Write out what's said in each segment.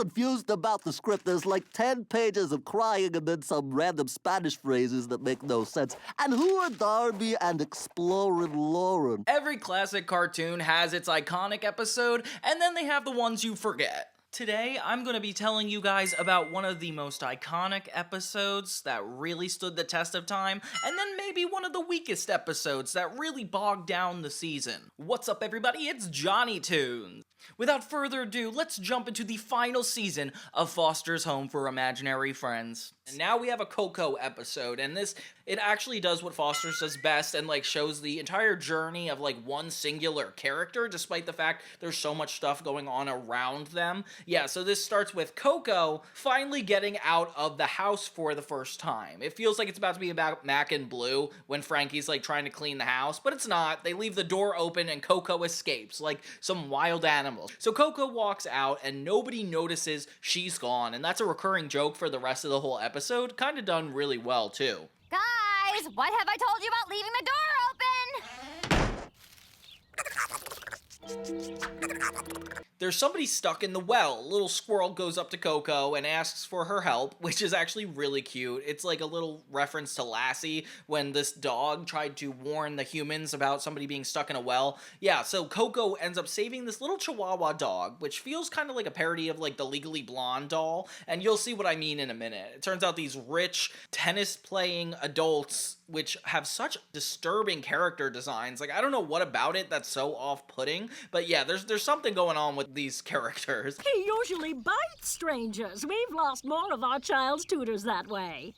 confused about the script. There's like 10 pages of crying and then some random Spanish phrases that make no sense. And who are Darby and Explorin' Lauren? Every classic cartoon has its iconic episode, and then they have the ones you forget. Today, I'm going to be telling you guys about one of the most iconic episodes that really stood the test of time, and then maybe one of the weakest episodes that really bogged down the season. What's up, everybody? It's Johnny Toons. Without further ado, let's jump into the final season of Foster's Home for Imaginary Friends. And now we have a Coco episode, and it actually does what Foster's does best and shows the entire journey of one singular character, despite the fact there's so much stuff going on around them. Yeah, so this starts with Coco finally getting out of the house for the first time. It feels like it's about to be about Mac and Blue when Frankie's trying to clean the house, but it's not. They leave the door open and Coco escapes like some wild animal. So Coco walks out and nobody notices she's gone, and that's a recurring joke for the rest of the whole episode. Kind of done really well too. Guys, what have I told you about leaving the door open? There's somebody stuck in the well. A little squirrel goes up to Coco and asks for her help, which is actually really cute. It's like a little reference to Lassie when this dog tried to warn the humans about somebody being stuck in a well. Yeah, so Coco ends up saving this little Chihuahua dog, which feels kind of like a parody of the Legally Blonde doll, and you'll see what I mean in a minute. It turns out these rich, tennis-playing adults which have such disturbing character designs. I don't know what about it that's so off-putting, but yeah, there's something going on with these characters. He usually bites strangers. We've lost more of our child's tutors that way.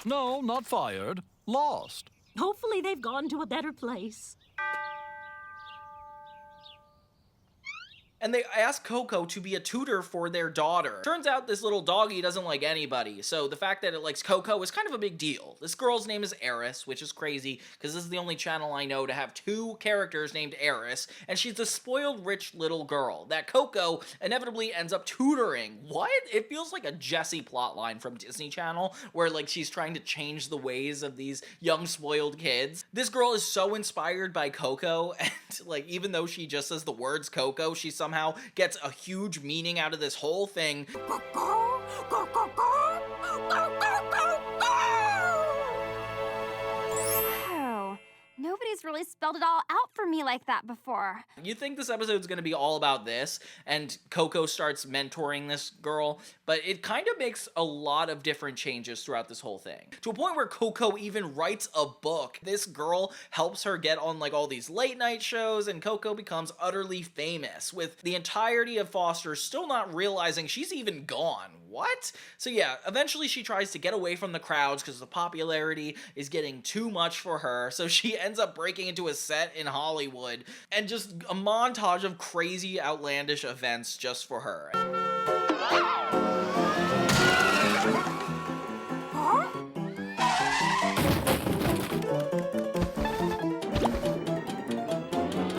No, not fired. Lost. Hopefully they've gone to a better place. And they ask Coco to be a tutor for their daughter. Turns out this little doggy doesn't like anybody, so the fact that it likes Coco is kind of a big deal. This girl's name is Eris, which is crazy, because this is the only channel I know to have two characters named Eris, and she's a spoiled rich little girl that Coco inevitably ends up tutoring. What? It feels like a Jessie plotline from Disney Channel, where she's trying to change the ways of these young spoiled kids. This girl is so inspired by Coco, and even though she just says the words Coco, she somehow gets a huge meaning out of this whole thing. Oh, nobody's really spelled it all out for me like that before. You think this episode's gonna be all about this, and Coco starts mentoring this girl, but it kind of makes a lot of different changes throughout this whole thing. To a point where Coco even writes a book. This girl helps her get on all these late night shows, and Coco becomes utterly famous, with the entirety of Foster still not realizing she's even gone. What? So yeah, eventually she tries to get away from the crowds because the popularity is getting too much for her, so she ends up breaking into a set in Hollywood, and just a montage of crazy, outlandish events just for her.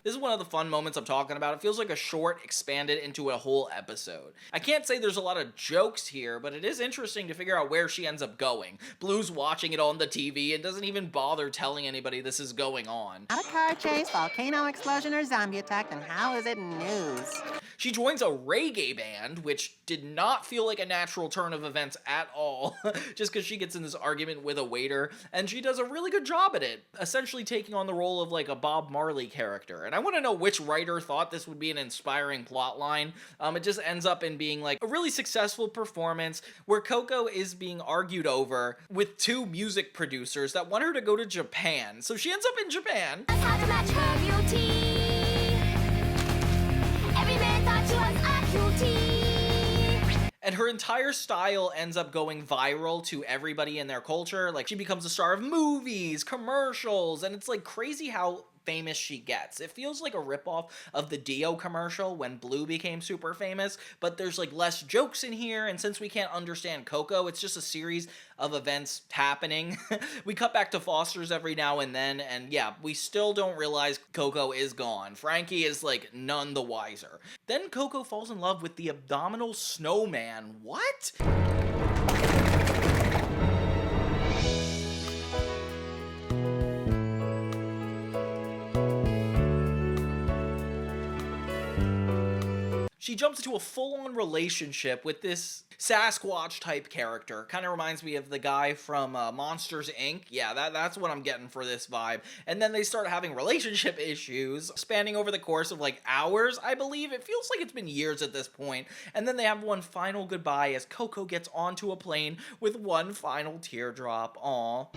This is one of the fun moments I'm talking about. It feels like a short expanded into a whole episode. I can't say there's a lot of jokes here, but it is interesting to figure out where she ends up going. Blue's watching it on the TV and doesn't even bother telling anybody this is going on. Not a car chase, volcano explosion, or zombie attack, and how is it news? She joins a reggae band, which did not feel like a natural turn of events at all, just because she gets in this argument with a waiter, and she does a really good job at it, essentially taking on the role of a Bob Marley character. And I want to know which writer thought this would be an inspiring plotline. It just ends up in being a really successful performance where Coco is being argued over with two music producers that want her to go to Japan. So she ends up in Japan. How to match her beauty. Every man thought she was a cutie. And her entire style ends up going viral to everybody in their culture. She becomes a star of movies, commercials, and it's crazy how famous she gets. It feels like a ripoff of the Dio commercial when Blue became super famous, but there's less jokes in here, and since we can't understand Coco, it's just a series of events happening. We cut back to Foster's every now and then, and yeah, we still don't realize Coco is gone. Frankie is none the wiser. Then Coco falls in love with the abdominal snowman. What? she jumps into a full-on relationship with this Sasquatch-type character. Kind of reminds me of the guy from Monsters, Inc. Yeah, that's what I'm getting for this vibe. And then they start having relationship issues, spanning over the course of, like, hours, I believe. It feels like it's been years at this point. And then they have one final goodbye as Coco gets onto a plane with one final teardrop. Aww.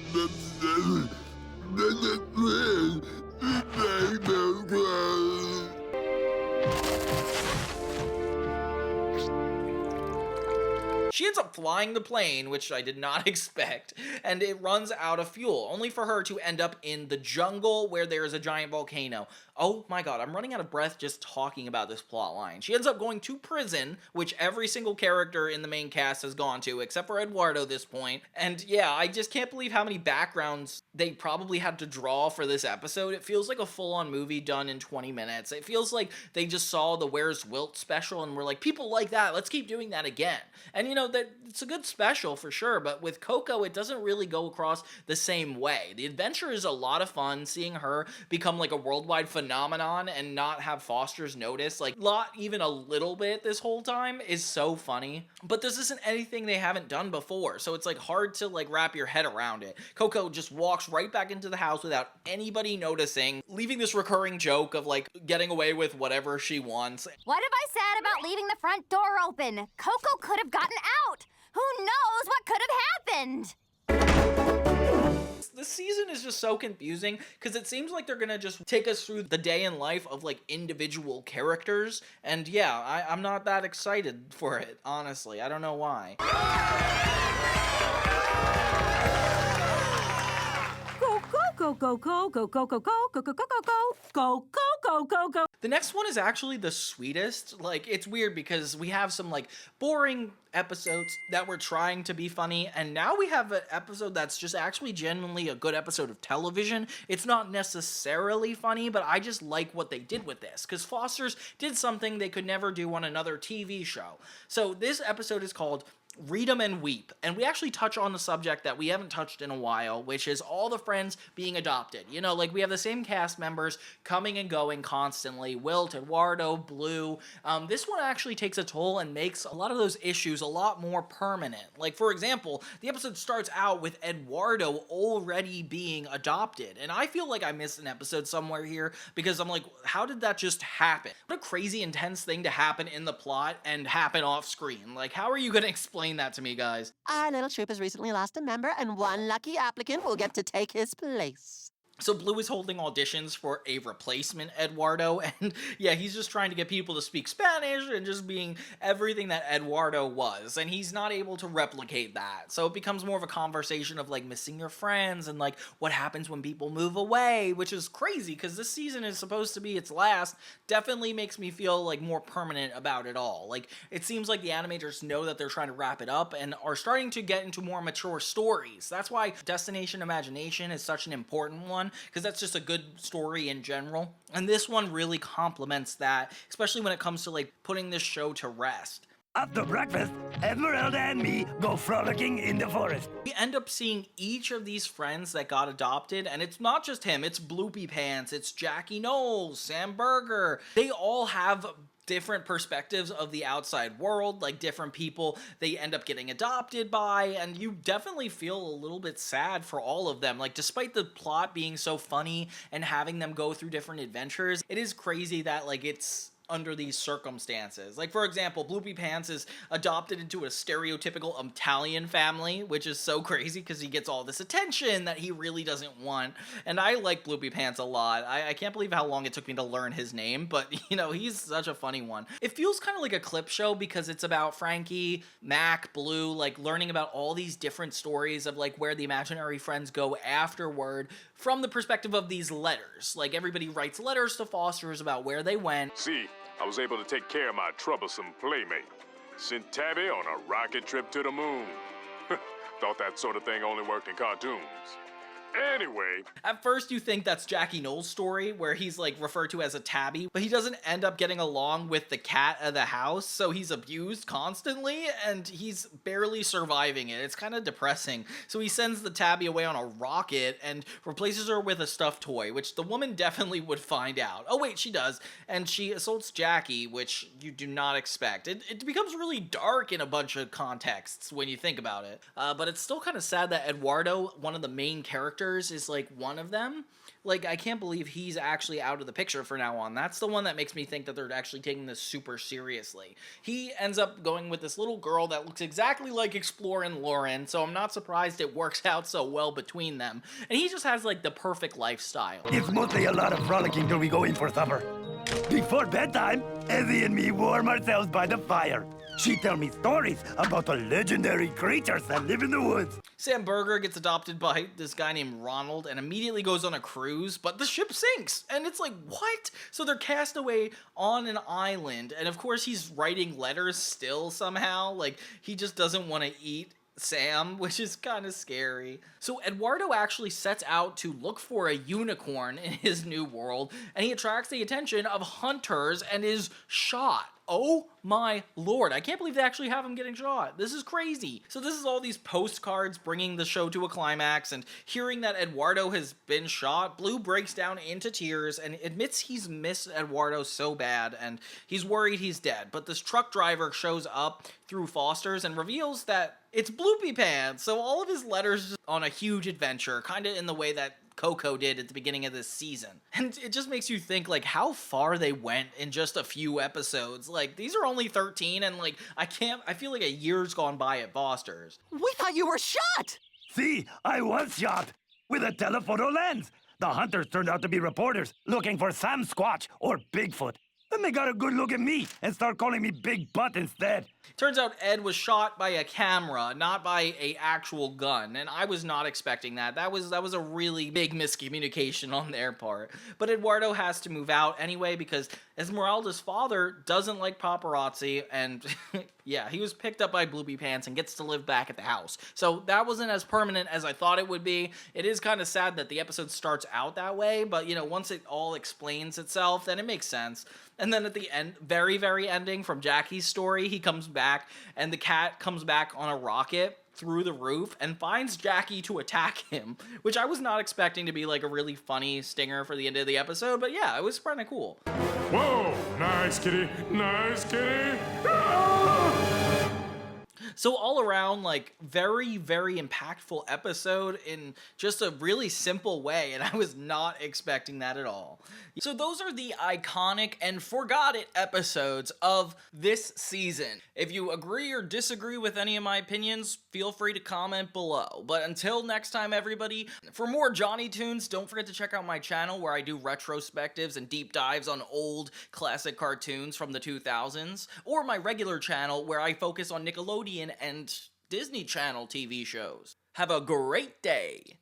She ends up flying the plane, which I did not expect, and it runs out of fuel, only for her to end up in the jungle where there is a giant volcano. Oh my god, I'm running out of breath just talking about this plot line. She ends up going to prison, which every single character in the main cast has gone to, except for Eduardo this point. And yeah, I just can't believe how many backgrounds they probably had to draw for this episode. It feels like a full-on movie done in 20 minutes. It feels like they just saw the Where's Wilt special and were like, people like that, let's keep doing that again. And you know, that it's a good special for sure, but with Coco, it doesn't really go across the same way. The adventure is a lot of fun, seeing her become like a worldwide phenomenon and not have Foster's notice, like, not even a little bit this whole time, is so funny. But this isn't anything they haven't done before, so it's like hard to like wrap your head around it. Coco just walks right back into the house without anybody noticing, leaving this recurring joke of like getting away with whatever she wants. What have I said about leaving the front door open? Coco could have gotten out. Who knows what could have happened? This season is just so confusing because it seems like they're gonna just take us through the day in life of like individual characters, and yeah, I'm not that excited for it, honestly. I don't know why. Go, go, go, go, go, go, go, go, go, go, go, go, go, go, go, go. The next one is actually the sweetest. Like, it's weird because we have some like boring episodes that were trying to be funny, and now we have an episode that's just actually genuinely a good episode of television. It's not necessarily funny, but I just like what they did with this, because Foster's did something they could never do on another TV show. So this episode is called Read 'em and Weep, and we actually touch on the subject that we haven't touched in a while, which is all the friends being adopted. You know, like, we have the same cast members coming and going constantly: Wilt, Eduardo, Bloo. This one actually takes a toll and makes a lot of those issues a lot more permanent. Like, for example, the episode starts out with Eduardo already being adopted, and I feel like I missed an episode somewhere here, because I'm like, how did that just happen? What a crazy intense thing to happen in the plot and happen off screen. Like, how are you gonna explain that to me, guys? Our little troop has recently lost a member, and one lucky applicant will get to take his place. So Bloo is holding auditions for a replacement Eduardo, and yeah, he's just trying to get people to speak Spanish and just being everything that Eduardo was, and he's not able to replicate that. So it becomes more of a conversation of like missing your friends and like what happens when people move away, which is crazy because this season is supposed to be its last. Definitely makes me feel like more permanent about it all. Like, it seems like the animators know that they're trying to wrap it up and are starting to get into more mature stories. That's why Destination Imagination is such an important one, because that's just a good story in general. And this one really complements that, especially when it comes to like putting this show to rest. After breakfast, Esmeralda and me go frolicking in the forest. We end up seeing each of these friends that got adopted, and it's not just him, it's Bloopy Pants, it's Jackie Knowles, Sam Berger. They all have different perspectives of the outside world, like different people they end up getting adopted by, and you definitely feel a little bit sad for all of them. Like, despite the plot being so funny and having them go through different adventures, it is crazy that like it's under these circumstances. Like, for example, Bloopy Pants is adopted into a stereotypical Italian family, which is so crazy because he gets all this attention that he really doesn't want. And I like Bloopy Pants a lot. I can't believe how long it took me to learn his name, but, you know, he's such a funny one. It feels kind of like a clip show because it's about Frankie, Mac, Blue, like learning about all these different stories of like where the imaginary friends go afterward from the perspective of these letters. Like, everybody writes letters to Foster's about where they went. See, I was able to take care of my troublesome playmate. Sent Tabby on a rocket trip to the moon. Thought that sort of thing only worked in cartoons. Anyway, At first you think that's Jackie Knowles' story, where he's like referred to as a tabby, but he doesn't end up getting along with the cat of the house, so he's abused constantly, and he's barely surviving it. It's kind of depressing. So he sends the tabby away on a rocket and replaces her with a stuffed toy, which the woman definitely would find out. Oh wait, she does. And she assaults Jackie, which you do not expect. It becomes really dark in a bunch of contexts when you think about it. But it's still kind of sad that Eduardo, one of the main characters, is like one of them. Like, I can't believe he's actually out of the picture for now on. That's the one that makes me think that they're actually taking this super seriously. He ends up going with this little girl that looks exactly like Explorer and Lauren, so I'm not surprised it works out so well between them. And he just has like the perfect lifestyle. It's mostly a lot of frolicking till we go in for supper. Before bedtime, Ezzy and me warm ourselves by the fire. She tell me stories about the legendary creatures that live in the woods. Sam Berger gets adopted by this guy named Ronald and immediately goes on a cruise, but the ship sinks. And it's like, what? So they're cast away on an island. And of course he's writing letters still somehow. Like, he just doesn't want to eat Sam, which is kind of scary. So Eduardo actually sets out to look for a unicorn in his new world, and he attracts the attention of hunters and is shot. Oh my lord, I can't believe they actually have him getting shot. This is crazy. So this is all these postcards bringing the show to a climax, and hearing that Eduardo has been shot, Blue breaks down into tears and admits he's missed Eduardo so bad and he's worried he's dead. But this truck driver shows up through Foster's and reveals that it's Bloopy Pants. So all of his letters on a huge adventure, kind of in the way that Coco did at the beginning of this season. And it just makes you think, like, how far they went in just a few episodes. Like, these are only 13, and like, I feel like a year's gone by at Foster's. We thought you were shot! See, I was shot with a telephoto lens. The hunters turned out to be reporters looking for Sam Squatch or Bigfoot. Then they got a good look at me and start calling me Big Butt instead. Turns out Ed was shot by a camera, not by a actual gun, and I was not expecting that. That was a really big miscommunication on their part. But Eduardo has to move out anyway because Esmeralda's father doesn't like paparazzi, and yeah, he was picked up by Bloopy Pants and gets to live back at the house. So that wasn't as permanent as I thought it would be. It is kind of sad that the episode starts out that way, but you know, once it all explains itself, then it makes sense. And then at the end, very, very ending from Jackie's story, he comes back and the cat comes back on a rocket through the roof and finds Jackie to attack him, which I was not expecting to be like a really funny stinger for the end of the episode, but yeah, it was kind of cool. whoa, nice kitty, nice kitty. So all around, like, very, very impactful episode in just a really simple way, and I was not expecting that at all. So those are the iconic and forgot it episodes of this season. If you agree or disagree with any of my opinions, feel free to comment below. But until next time, everybody, for more Johnny Tunes, don't forget to check out my channel where I do retrospectives and deep dives on old classic cartoons from the 2000s, or my regular channel where I focus on Nickelodeon and Disney Channel TV shows. Have a great day!